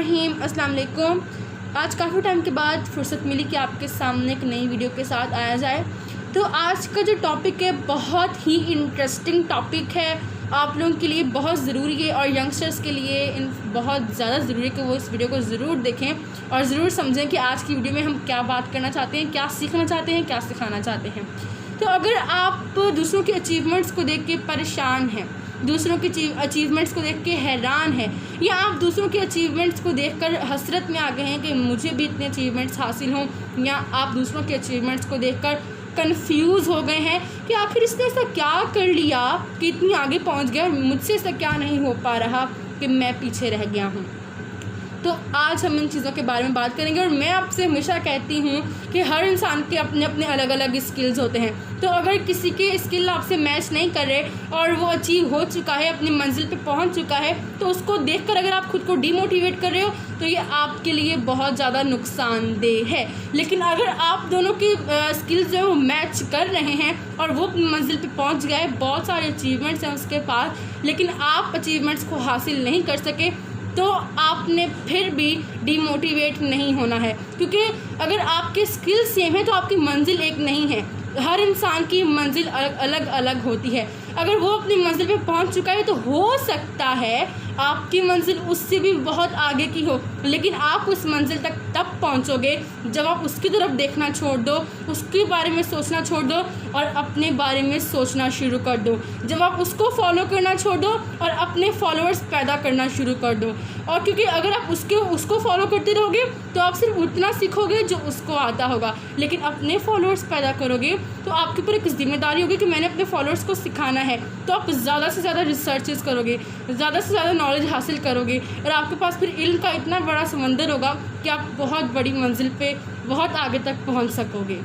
बिस्मिल्लाहिर्रहमानिर्रहीम। अस्सलाम वालेकुम। आज काफ़ी टाइम के बाद फुर्सत मिली कि आपके सामने एक नई वीडियो के साथ आया जाए। तो आज का जो टॉपिक है बहुत ही इंटरेस्टिंग टॉपिक है, आप लोगों के लिए बहुत ज़रूरी है और यंगस्टर्स के लिए बहुत ज़्यादा ज़रूरी है कि वो इस वीडियो को ज़रूर देखें और ज़रूर समझें कि आज की वीडियो में हम क्या बात करना चाहते हैं, क्या सीखना चाहते हैं, क्या सिखाना चाहते हैं। तो अगर आप दूसरों के अचीवमेंट्स को देख के परेशान हैं, दूसरों के अचीवमेंट्स को देख के हैरान है, या आप दूसरों के अचीवमेंट्स को देखकर हसरत में आ गए हैं कि मुझे भी इतने अचीवमेंट्स हासिल हों, या आप दूसरों के अचीवमेंट्स को देखकर कंफ्यूज हो गए हैं कि आखिर इसने ऐसा क्या कर लिया कि इतनी आगे पहुंच गया और मुझसे ऐसा क्या नहीं हो पा रहा कि मैं पीछे रह गया हूं। तो आज हम इन चीज़ों के बारे में बात करेंगे। और मैं आपसे हमेशा कहती हूँ कि हर इंसान के अपने अपने अलग अलग स्किल्स होते हैं। तो अगर किसी के स्किल आपसे मैच नहीं कर रहे और वो अचीव हो चुका है, अपनी मंजिल पे पहुँच चुका है, तो उसको देखकर अगर आप खुद को डीमोटिवेट कर रहे हो तो ये आपके लिए बहुत ज़्यादा नुकसानदेह है। लेकिन अगर आप दोनों की स्किल्स जो है वो मैच कर रहे हैं और वो अपनी मंजिल पे पहुँच गए, बहुत सारे अचीवमेंट्स हैं उसके पास, लेकिन आप अचीवमेंट्स को हासिल नहीं कर सके, तो आपने फिर भी डीमोटिवेट नहीं होना है। क्योंकि अगर आपके स्किल सेम है तो आपकी मंजिल एक नहीं है। हर इंसान की मंजिल अलग अलग होती है। अगर वो अपनी मंजिल पे पहुंच चुका है तो हो सकता है आपकी मंजिल उससे भी बहुत आगे की हो, लेकिन आप उस मंजिल तक तब पहुंचोगे जब आप उसकी तरफ देखना छोड़ दो, उसके बारे में सोचना छोड़ दो और अपने बारे में सोचना शुरू कर दो। जब आप उसको फॉलो करना छोड़ दो और अपने फॉलोअर्स पैदा करना शुरू कर दो। और क्योंकि अगर आप उसको फॉलो करते रहोगे तो आप सिर्फ उतना सीखोगे जो उसको आता होगा, लेकिन अपने फॉलोअर्स पैदा करोगे तो आपके ऊपर एक जिम्मेदारी होगी कि मैंने अपने फॉलोअर्स को सिखाना है। तो आप ज़्यादा से ज़्यादा रिसर्चेस करोगे, ज़्यादा से ज़्यादा नॉलेज हासिल करोगे और आपके पास फिर इल्म का इतना बड़ा समंदर होगा कि आप बहुत बड़ी मंजिल पे बहुत आगे तक पहुंच सकोगे।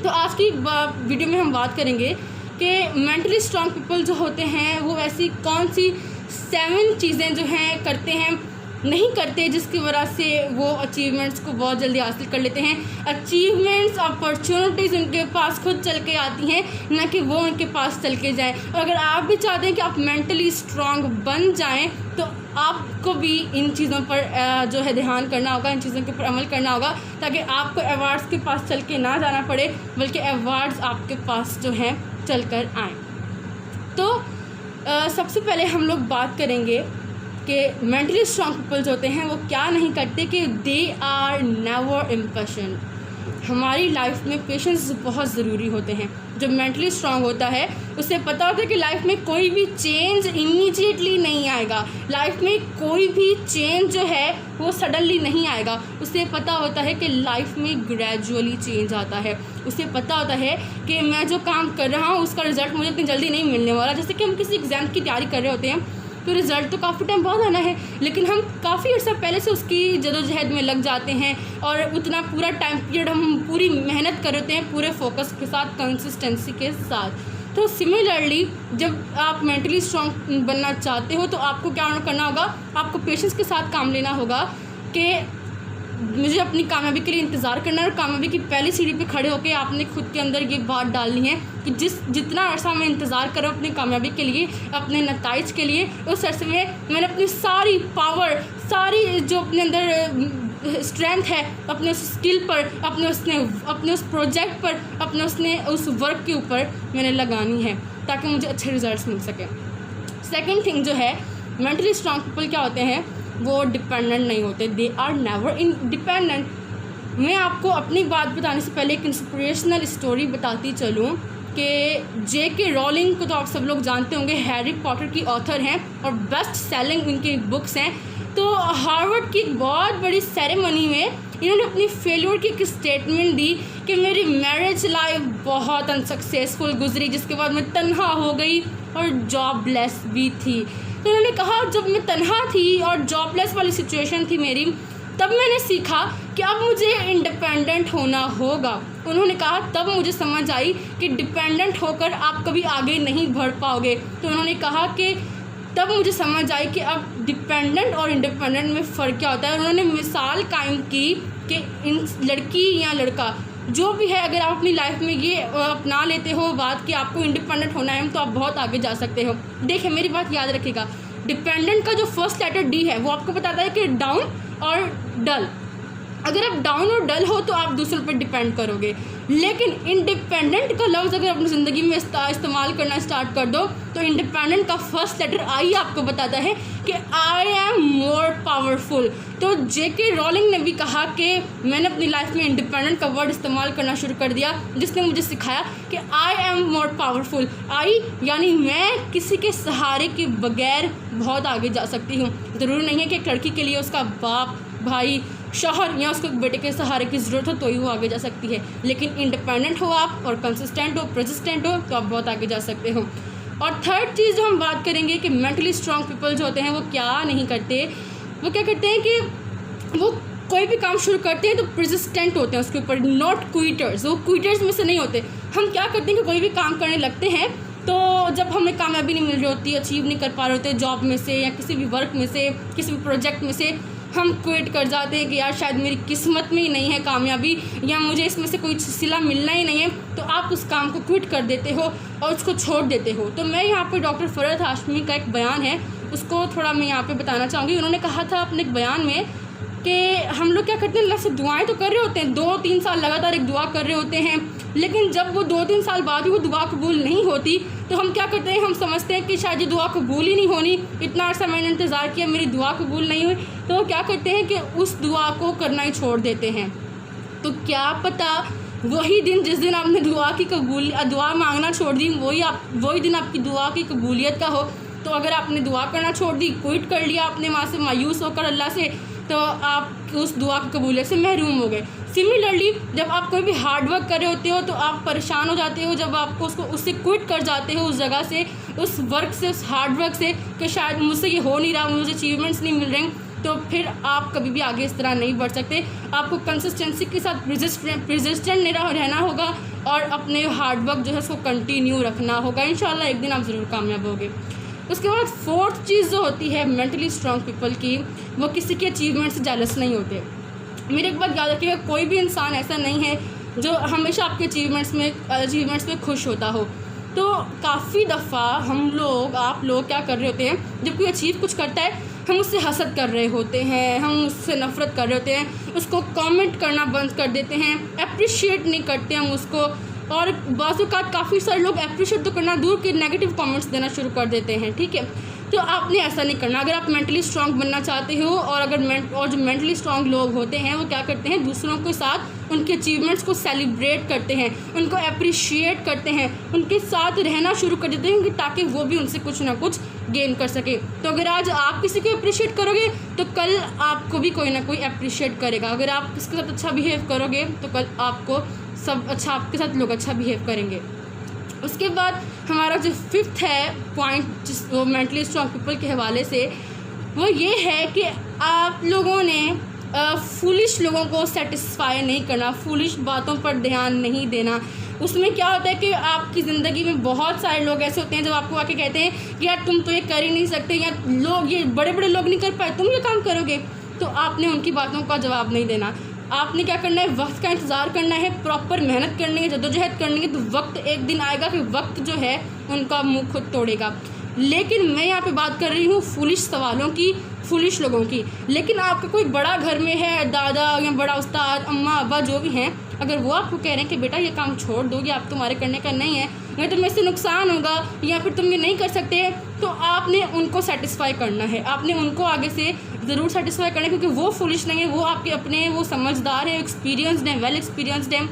तो आज की वीडियो में हम बात करेंगे कि मेंटली स्ट्रॉन्ग पीपल जो होते हैं वो ऐसी कौन सी 7 चीज़ें जो हैं करते हैं, नहीं करते, जिसकी वजह से वो अचीवमेंट्स को बहुत जल्दी हासिल कर लेते हैं। अचीवमेंट्स, अपॉर्चुनिटीज़ उनके पास खुद चल के आती हैं, ना कि वो उनके पास चल के जाएं। और अगर आप भी चाहते हैं कि आप मेंटली स्ट्रॉन्ग बन जाएं तो आपको भी इन चीज़ों पर जो है ध्यान करना होगा, इन चीज़ों के ऊपर अमल करना होगा, ताकि आपको अवार्ड्स के पास चल के ना जाना पड़े, बल्कि अवार्ड्स आपके पास जो हैं चल कर आएँ। तो सबसे पहले हम लोग बात करेंगे कि मेंटली स्ट्रॉन्ग पीपल जो होते हैं वो क्या नहीं करते, कि दे आर नेवर इम्पेशेंट। हमारी लाइफ में पेशेंस बहुत ज़रूरी होते हैं। जो मेंटली स्ट्रॉन्ग होता है उसे पता होता है कि लाइफ में कोई भी चेंज इमीडिएटली नहीं आएगा, लाइफ में कोई भी चेंज जो है वो सडनली नहीं आएगा। उसे पता होता है कि लाइफ में ग्रेजुअली चेंज आता है। उसे पता होता है कि मैं जो काम कर रहा हूँ उसका रिज़ल्ट मुझे इतनी जल्दी नहीं मिलने वाला। जैसे कि हम किसी एग्ज़ाम की तैयारी कर रहे होते हैं तो रिज़ल्ट तो काफ़ी टाइम बाद आना है, लेकिन हम काफ़ी अर्सा पहले से उसकी जदोजहद में लग जाते हैं और उतना पूरा टाइम पीरियड हम पूरी मेहनत करते हैं, पूरे फोकस के साथ, कंसिस्टेंसी के साथ। तो सिमिलरली जब आप मेंटली स्ट्रॉन्ग बनना चाहते हो तो आपको क्या करना होगा, आपको पेशेंस के साथ काम लेना होगा कि मुझे अपनी कामयाबी के लिए इंतज़ार करना है। और कामयाबी की पहली सीढ़ी पे खड़े होकर आपने खुद के अंदर ये बात डालनी है कि जितना अर्सा मैं इंतज़ार करूँ अपनी कामयाबी के लिए, अपने नताइज के लिए, उस अर्से में मैंने अपनी सारी पावर, सारी जो अपने अंदर स्ट्रेंथ है, अपने उस स्किल पर, अपने उस प्रोजेक्ट पर, अपने उस वर्क के ऊपर मैंने लगानी है ताकि मुझे अच्छे रिजल्ट्स मिल सकें। सेकेंड थिंग जो है, मेंटली स्ट्रॉन्ग पीपल क्या होते हैं, वो डिपेंडेंट नहीं होते। They are never independent. मैं आपको अपनी बात बताने से पहले एक इंस्पिरेशनल स्टोरी बताती चलूँ कि J.K. रॉलिंग को तो आप सब लोग जानते होंगे, हैरी पॉटर की ऑथर हैं और बेस्ट सेलिंग उनकी बुक्स हैं। तो हार्वर्ड की एक बहुत बड़ी सेरेमनी में इन्होंने अपनी फेलियर की एक स्टेटमेंट दी कि मेरी मैरिज लाइफ बहुत अनसक्सेसफुल गुजरी, जिसके बाद मैं तन्हा हो गई और जॉबलेस भी थी। तो उन्होंने कहा जब मैं तन्हा थी और जॉबलेस वाली सिचुएशन थी मेरी, तब मैंने सीखा कि अब मुझे इंडिपेंडेंट होना होगा। उन्होंने कहा तब मुझे समझ आई कि डिपेंडेंट होकर आप कभी आगे नहीं बढ़ पाओगे। तो उन्होंने कहा कि तब मुझे समझ आई कि अब डिपेंडेंट और इंडिपेंडेंट में फ़र्क क्या होता है। उन्होंने मिसाल कायम की कि इन लड़की या लड़का जो भी है, अगर आप अपनी लाइफ में ये अपना लेते हो बात कि आपको इंडिपेंडेंट होना है तो आप बहुत आगे जा सकते हो। देखिए मेरी बात याद रखिएगा, डिपेंडेंट का जो फर्स्ट लेटर डी है वो आपको बताता है कि डाउन, और डल। अगर आप डाउन और डल हो तो आप दूसरों पर डिपेंड करोगे, लेकिन इंडिपेंडेंट का लफ्ज़ अगर अपनी ज़िंदगी में इस्तेमाल करना स्टार्ट कर दो तो इंडिपेंडेंट का फर्स्ट लेटर आई आपको बताता है कि आई एम मोर पावरफुल। तो जेके रोलिंग ने भी कहा कि मैंने अपनी लाइफ में इंडिपेंडेंट का वर्ड इस्तेमाल करना शुरू कर दिया, जिसने मुझे सिखाया कि आई एम मोर पावरफुल। आई यानी मैं किसी के सहारे के बगैर बहुत आगे जा सकती हूँ। ज़रूरी नहीं है कि एक लड़की के लिए उसका बाप, भाई, शौहर या उसको बेटे के सहारे की ज़रूरत हो तो ही वो आगे जा सकती है, लेकिन इंडिपेंडेंट हो आप और कंसिस्टेंट हो, परसिस्टेंट हो तो आप बहुत आगे जा सकते हो। और थर्ड चीज़ जो हम बात करेंगे कि मेंटली स्ट्रॉन्ग पीपल जो होते हैं वो क्या नहीं करते, वो क्या करते हैं कि वो कोई भी काम शुरू करते हैं तो परसिस्टेंट होते हैं उसके ऊपर, नॉट क्विटर्स। वो क्विटर्स में से नहीं होते। हम क्या करते हैं कि कोई भी काम करने लगते हैं तो जब हमें कामयाबी नहीं मिल रही होती, अचीव नहीं कर पा रहे होते जॉब में से या किसी भी वर्क में से, किसी भी प्रोजेक्ट में से, हम क्विट कर जाते हैं कि यार शायद मेरी किस्मत में ही नहीं है कामयाबी या मुझे इसमें से कोई सिला मिलना ही नहीं है, तो आप उस काम को क्विट कर देते हो और उसको छोड़ देते हो। तो मैं यहाँ पे डॉक्टर फरहत हाशमी का एक बयान है उसको थोड़ा मैं यहाँ पे बताना चाहूँगी। उन्होंने कहा था अपने एक बयान में कि हम लोग क्या करते हैं, अल्लाह से दुआएं तो कर रहे होते हैं, 2-3 साल लगातार एक दुआ कर रहे होते हैं, लेकिन जब वो 2-3 साल बाद भी वो दुआ कबूल नहीं होती तो हम क्या करते हैं, हम समझते हैं कि शायद ये दुआ कबूल ही नहीं होनी, इतना अर्सा मैंने इंतज़ार किया, मेरी दुआ कबूल नहीं हुई, तो क्या करते हैं कि उस दुआ को करना ही छोड़ देते हैं। तो क्या पता वही दिन जिस दिन आपने दुआ मांगना छोड़ दी वही दिन आपकी दुआ की कबूलियत का हो। तो अगर आपने दुआ करना छोड़ दी, क्विट कर लिया आपने वहाँ से मायूस होकर अल्लाह से, तो आप उस दुआ की कबूलियत से महरूम हो गए। सिमिलरली जब आप कोई भी हार्ड वर्क कर रहे होते हो तो आप परेशान हो जाते हो जब आपको उससे क्विट कर जाते हो, उस जगह से, उस वर्क से, उस हार्ड वर्क से, कि शायद मुझसे ये हो नहीं रहा, मुझे अचीवमेंट्स नहीं मिल रहे, तो फिर आप कभी भी आगे इस तरह नहीं बढ़ सकते। आपको कंसिस्टेंसी के साथ परसिस्टेंट रहना होगा और अपने हार्ड वर्क जो है उसको कंटिन्यू रखना होगा। इंशाल्लाह एक दिन आप ज़रूर कामयाब होगे। उसके बाद फोर्थ चीज़ जो होती है मेंटली स्ट्रॉन्ग पीपल की, वो किसी के अचीवमेंट से जेलस नहीं होते। मेरे एक बात याद रखिएगा, कोई भी इंसान ऐसा नहीं है जो हमेशा आपके अचीवमेंट्स में खुश होता हो। तो काफ़ी दफ़ा आप लोग क्या कर रहे होते हैं, जब कोई अचीव कुछ करता है हम उससे हसद कर रहे होते हैं, हम उससे नफ़रत कर रहे होते हैं, उसको कमेंट करना बंद कर देते हैं, अप्रिशिएट नहीं करते हम उसको। और बाज़-औक़ात काफ़ी सारे लोग अप्रिशिएट तो करना दूर के नेगेटिव कमेंट्स देना शुरू कर देते हैं, ठीक है। तो आपने ऐसा नहीं करना। अगर आप मेंटली स्ट्रॉन्ग बनना चाहते हो और जो मेंटली स्ट्रॉन्ग लोग होते हैं वो क्या करते हैं, दूसरों के साथ उनके अचीवमेंट्स को सेलिब्रेट करते हैं, उनको अप्रिशिएट करते हैं, उनके साथ रहना शुरू कर देते हैं ताकि वो भी उनसे कुछ ना कुछ गेन कर सके। तो अगर आज आप किसी को अप्रिशिएट करोगे तो कल आपको भी कोई ना कोई अप्रिशिएट करेगा। अगर आप किसके साथ अच्छा बिहेव करोगे तो कल आपको आपके साथ लोग अच्छा बिहेव करेंगे। उसके बाद हमारा जो फिफ्थ है पॉइंट वो मेंटली स्ट्रॉन्ग पीपल के हवाले से, वो ये है कि आप लोगों ने फूलिश लोगों को सेटिस्फाई नहीं करना, फूलिश बातों पर ध्यान नहीं देना। उसमें क्या होता है कि आपकी ज़िंदगी में बहुत सारे लोग ऐसे होते हैं जब आपको आके कहते हैं कि यार तुम तो ये कर ही नहीं सकते, या लोग ये बड़े बड़े लोग नहीं कर पाए, तुम ये काम करोगे, तो आपने उनकी बातों का जवाब नहीं देना। आपने क्या करना है, वक्त का इंतज़ार करना है, प्रॉपर मेहनत करनी है, जद्दोजहद करनी है, तो वक्त एक दिन आएगा कि वक्त जो है उनका मुंह खुद तोड़ेगा। लेकिन मैं यहाँ पे बात कर रही हूँ फुलिश सवालों की, फुलिश लोगों की। लेकिन आपका कोई बड़ा घर में है, दादा या बड़ा उस्ताद, अम्मा अब्बा जो भी हैं, अगर वो आपको कह रहे हैं कि बेटा ये काम छोड़ दो, ये आप तुम्हारे करने का नहीं है, या तुम्हें इससे नुकसान होगा, या फिर तुम ये नहीं कर सकते, तो आपने उनको सेटिस्फाई करना है। आपने उनको आगे से ज़रूर सेटिस्फाई करना है, क्योंकि वो फुलिश नहीं है, वो आपके अपने, वो समझदार है, एक्सपीरियंसड है, वेल एक्सपीरियंसड है।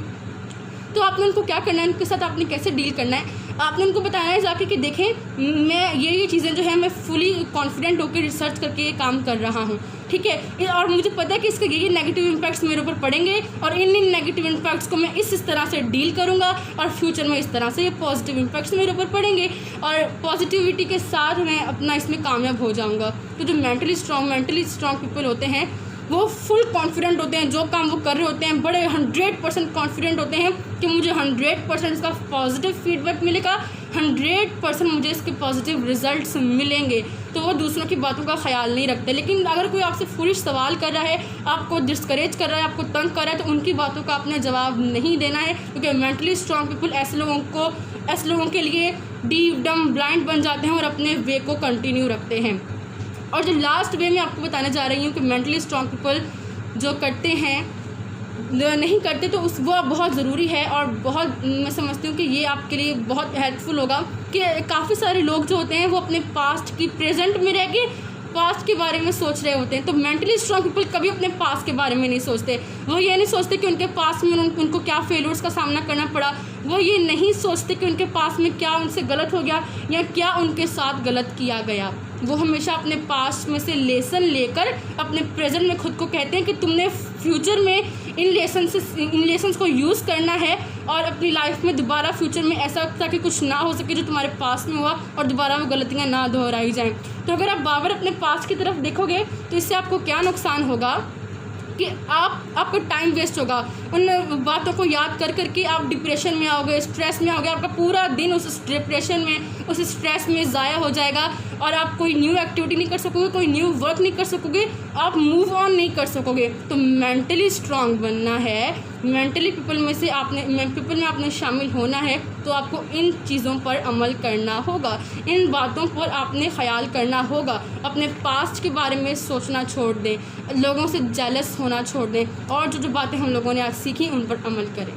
तो आपने उनको क्या करना है, उनके साथ आपने कैसे डील करना है, आपने उनको बताना है जाके कि देखें मैं ये चीज़ें जो है मैं फुली कॉन्फिडेंट होकर रिसर्च करके ये काम कर रहा हूँ, ठीक है, और मुझे पता है कि इसके ये नेगेटिव इम्पैक्ट्स मेरे ऊपर पड़ेंगे और इन नेगेटिव इम्पैक्ट्स को मैं इस तरह से डील करूँगा और फ्यूचर में इस तरह से ये पॉजिटिव इम्पैक्ट्स मेरे ऊपर पड़ेंगे और पॉजिटिविटी के साथ मैं अपना इसमें कामयाब हो जाऊँगा। तो जो मेंटली स्ट्रॉन्ग पीपल होते हैं वो फुल कॉन्फिडेंट होते हैं, जो काम वो कर रहे होते हैं बड़े 100% कॉन्फिडेंट होते हैं कि मुझे 100% इसका पॉजिटिव फीडबैक मिलेगा, 100% मुझे इसके पॉजिटिव रिजल्ट्स मिलेंगे। तो वो दूसरों की बातों का ख्याल नहीं रखते। लेकिन अगर कोई आपसे फुलिश सवाल कर रहा है, आपको डिस्करेज कर रहा है, आपको तंग कर रहा है, तो उनकी बातों का आपने जवाब नहीं देना है, क्योंकि मेंटली स्ट्रॉन्ग पीपल ऐसे लोगों के लिए डीप डम ब्लाइंड बन जाते हैं और अपने वे को कंटिन्यू रखते हैं। और जो लास्ट वे मैं आपको बताने जा रही हूँ कि मेंटली स्ट्रॉन्ग पीपल जो करते हैं नहीं करते तो वो बहुत ज़रूरी है। और बहुत मैं समझती हूँ कि ये आपके लिए बहुत हेल्पफुल होगा कि काफ़ी सारे लोग जो होते हैं वो अपने पास्ट की प्रेजेंट में रह के पास्ट के बारे में सोच रहे होते हैं। तो मेंटली स्ट्रॉन्ग पीपल कभी अपने पास्ट के बारे में नहीं सोचते। वो ये नहीं सोचते कि उनके पास्ट में उनको क्या फेलियर्स का सामना करना पड़ा। वो ये नहीं सोचते कि उनके पास्ट में क्या उनसे गलत हो गया या क्या उनके साथ गलत किया गया। वो हमेशा अपने पास्ट में से लेसन लेकर अपने प्रेजेंट में खुद को कहते हैं कि तुमने फ्यूचर में इन लेसन्स को यूज़ करना है और अपनी लाइफ में दोबारा फ्यूचर में ऐसा ताकि कुछ ना हो सके जो तुम्हारे पास्ट में हुआ और दोबारा वो गलतियाँ ना दोहराई जाएं। तो अगर आप बार अपने पास्ट की तरफ देखोगे तो इससे आपको क्या नुकसान होगा कि आपका टाइम वेस्ट होगा। उन बातों को याद कर करके आप डिप्रेशन में आओगे, स्ट्रेस में आओगे। आपका पूरा दिन उस डिप्रेशन में, उस स्ट्रेस में ज़ाया हो जाएगा और आप कोई न्यू एक्टिविटी नहीं कर सकोगे, कोई न्यू वर्क नहीं कर सकोगे, आप मूव ऑन नहीं कर सकोगे। तो मेंटली स्ट्रांग बनना है, मेंटली पीपल में आपने शामिल होना है तो आपको इन चीज़ों पर अमल करना होगा, इन बातों पर आपने ख्याल करना होगा। अपने पास्ट के बारे में सोचना छोड़ दें, लोगों से जेलस होना छोड़ दें और जो बातें हम लोगों ने आज सीखी उन पर अमल करें।